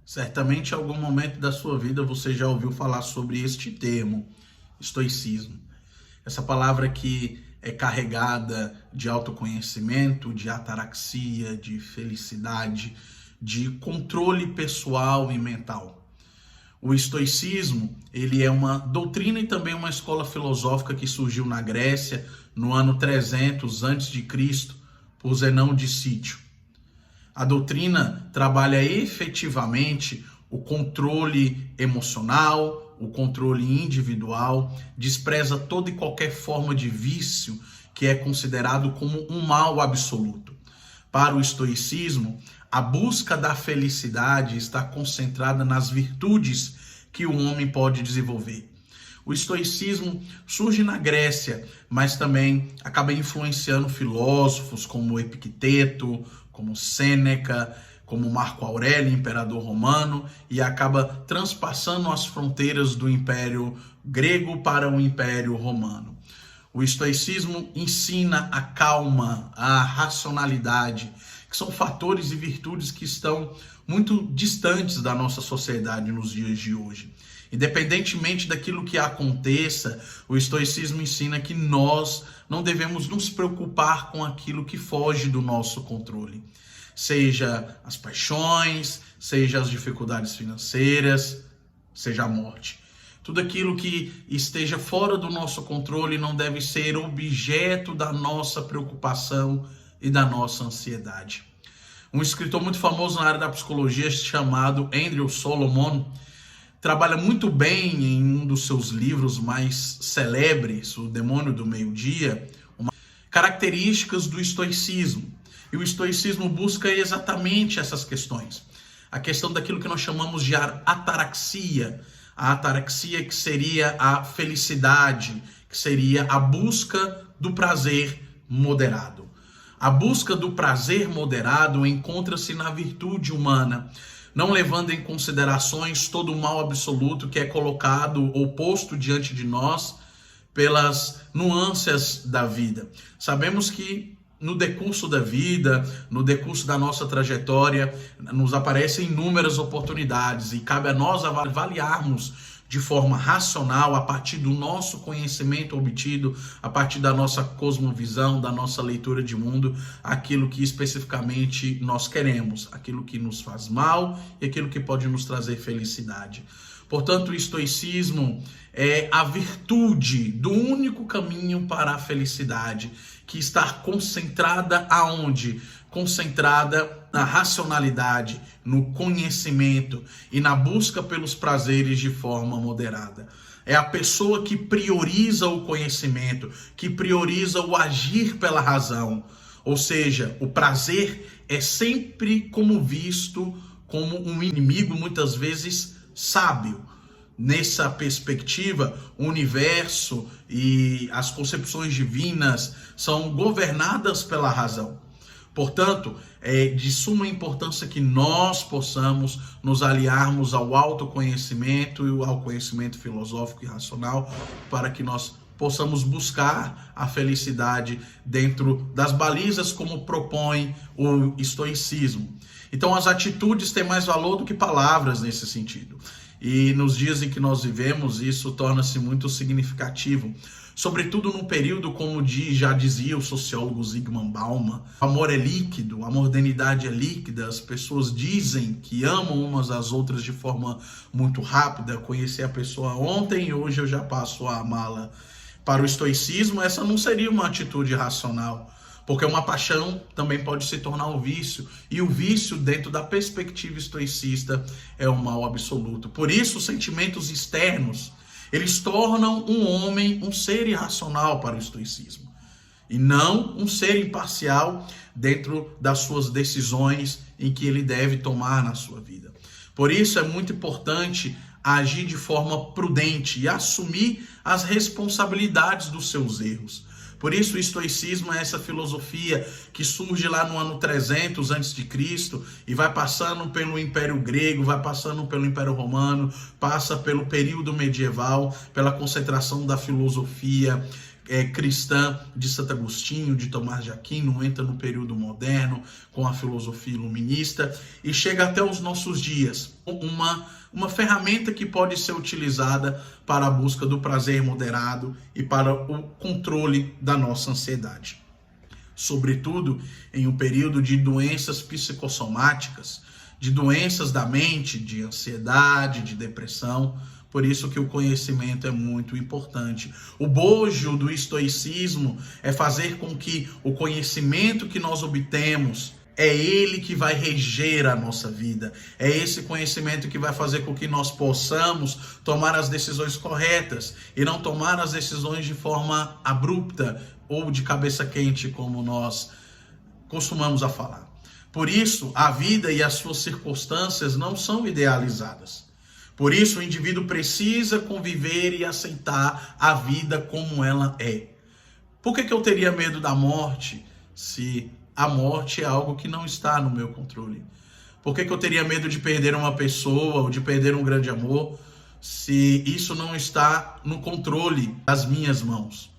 Certamente em algum momento da sua vida você já ouviu falar sobre este termo, estoicismo. Essa palavra que é carregada de autoconhecimento, de ataraxia, de felicidade, de controle pessoal e mental. O estoicismo, ele é uma doutrina e também uma escola filosófica que surgiu na Grécia no ano 300 a.C., por Zenão de Cítio. A doutrina trabalha efetivamente o controle emocional, o controle individual, despreza toda e qualquer forma de vício que é considerado como um mal absoluto. Para o estoicismo, a busca da felicidade está concentrada nas virtudes que o homem pode desenvolver. O estoicismo surge na Grécia, mas também acaba influenciando filósofos como Epicteto, como Sêneca, como Marco Aurélio, imperador romano, e acaba transpassando as fronteiras do Império Grego para o Império Romano. O estoicismo ensina a calma, a racionalidade, que são fatores e virtudes que estão muito distantes da nossa sociedade nos dias de hoje. Independentemente daquilo que aconteça, o estoicismo ensina que nós não devemos nos preocupar com aquilo que foge do nosso controle. Seja as paixões, seja as dificuldades financeiras, seja a morte. Tudo aquilo que esteja fora do nosso controle não deve ser objeto da nossa preocupação e da nossa ansiedade. Um escritor muito famoso na área da psicologia chamado Andrew Solomon trabalha muito bem em um dos seus livros mais celebres, O Demônio do Meio-Dia, características do estoicismo. E o estoicismo busca exatamente essas questões. A questão daquilo que nós chamamos de ataraxia. A ataraxia que seria a felicidade, que seria a busca do prazer moderado. A busca do prazer moderado encontra-se na virtude humana, não levando em considerações todo o mal absoluto que é colocado ou posto diante de nós pelas nuances da vida. Sabemos que no decurso da vida, no decurso da nossa trajetória, nos aparecem inúmeras oportunidades e cabe a nós avaliarmos de forma racional, a partir do nosso conhecimento obtido, a partir da nossa cosmovisão, da nossa leitura de mundo, aquilo que especificamente nós queremos, aquilo que nos faz mal e aquilo que pode nos trazer felicidade. Portanto, o estoicismo é a virtude do único caminho para a felicidade, que está concentrada aonde? Concentrada na racionalidade, no conhecimento e na busca pelos prazeres de forma moderada. É a pessoa que prioriza o conhecimento, que prioriza o agir pela razão. Ou seja, o prazer é sempre visto como um inimigo, muitas vezes sábio. Nessa perspectiva, o universo e as concepções divinas são governadas pela razão. Portanto, é de suma importância que nós possamos nos aliarmos ao autoconhecimento e ao conhecimento filosófico e racional para que nós possamos buscar a felicidade dentro das balizas como propõe o estoicismo. Então, as atitudes têm mais valor do que palavras nesse sentido. E nos dias em que nós vivemos, isso torna-se muito significativo. Sobretudo num período como já dizia o sociólogo Zygmunt Bauman, o amor é líquido, a modernidade é líquida, as pessoas dizem que amam umas às outras de forma muito rápida, conheci a pessoa ontem e hoje eu já passo a amá-la. Para o estoicismo, essa não seria uma atitude racional, porque uma paixão também pode se tornar um vício, e o vício, dentro da perspectiva estoicista, é um mal absoluto. Por isso, os sentimentos externos, eles tornam um homem um ser irracional para o estoicismo, e não um ser imparcial dentro das suas decisões em que ele deve tomar na sua vida. Por isso, é muito importante agir de forma prudente e assumir as responsabilidades dos seus erros. Por isso, o estoicismo é essa filosofia que surge lá no ano 300 a.C. e vai passando pelo Império Grego, vai passando pelo Império Romano, passa pelo período medieval, pela concentração da filosofia cristã de Santo Agostinho, de Tomás de Aquino, entra no período moderno com a filosofia iluminista e chega até os nossos dias. Uma ferramenta que pode ser utilizada para a busca do prazer moderado e para o controle da nossa ansiedade. Sobretudo em um período de doenças psicossomáticas, de doenças da mente, de ansiedade, de depressão. Por isso que o conhecimento é muito importante. O bojo do estoicismo é fazer com que o conhecimento que nós obtemos é ele que vai reger a nossa vida. É esse conhecimento que vai fazer com que nós possamos tomar as decisões corretas e não tomar as decisões de forma abrupta ou de cabeça quente, como nós costumamos a falar. Por isso, a vida e as suas circunstâncias não são idealizadas. Por isso, o indivíduo precisa conviver e aceitar a vida como ela é. Por que eu teria medo da morte se a morte é algo que não está no meu controle? Por que eu teria medo de perder uma pessoa ou de perder um grande amor se isso não está no controle das minhas mãos?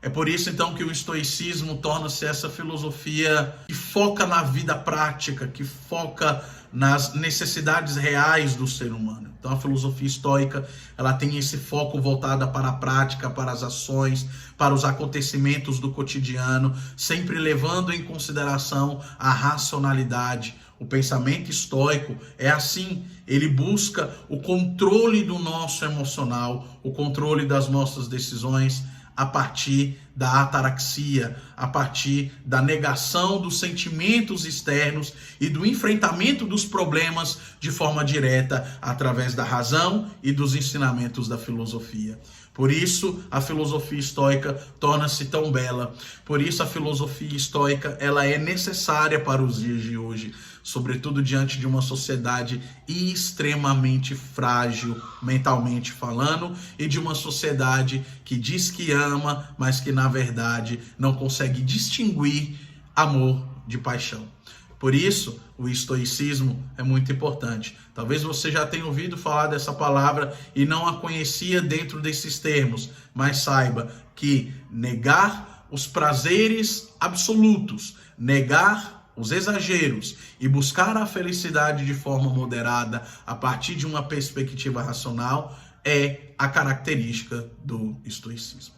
É por isso, então, que o estoicismo torna-se essa filosofia que foca na vida prática, que foca nas necessidades reais do ser humano. Então, a filosofia estoica, ela tem esse foco voltado para a prática, para as ações, para os acontecimentos do cotidiano, sempre levando em consideração a racionalidade. O pensamento estoico é assim, ele busca o controle do nosso emocional, o controle das nossas decisões, a partir da ataraxia, a partir da negação dos sentimentos externos e do enfrentamento dos problemas de forma direta através da razão e dos ensinamentos da filosofia. Por isso, a filosofia estoica torna-se tão bela. Por isso, a filosofia estoica ela é necessária para os dias de hoje, sobretudo diante de uma sociedade extremamente frágil, mentalmente falando, e de uma sociedade que diz que ama, mas que, na verdade, não consegue distinguir amor de paixão. Por isso, o estoicismo é muito importante. Talvez você já tenha ouvido falar dessa palavra e não a conhecia dentro desses termos, mas saiba que negar os prazeres absolutos, negar os exageros e buscar a felicidade de forma moderada a partir de uma perspectiva racional é a característica do estoicismo.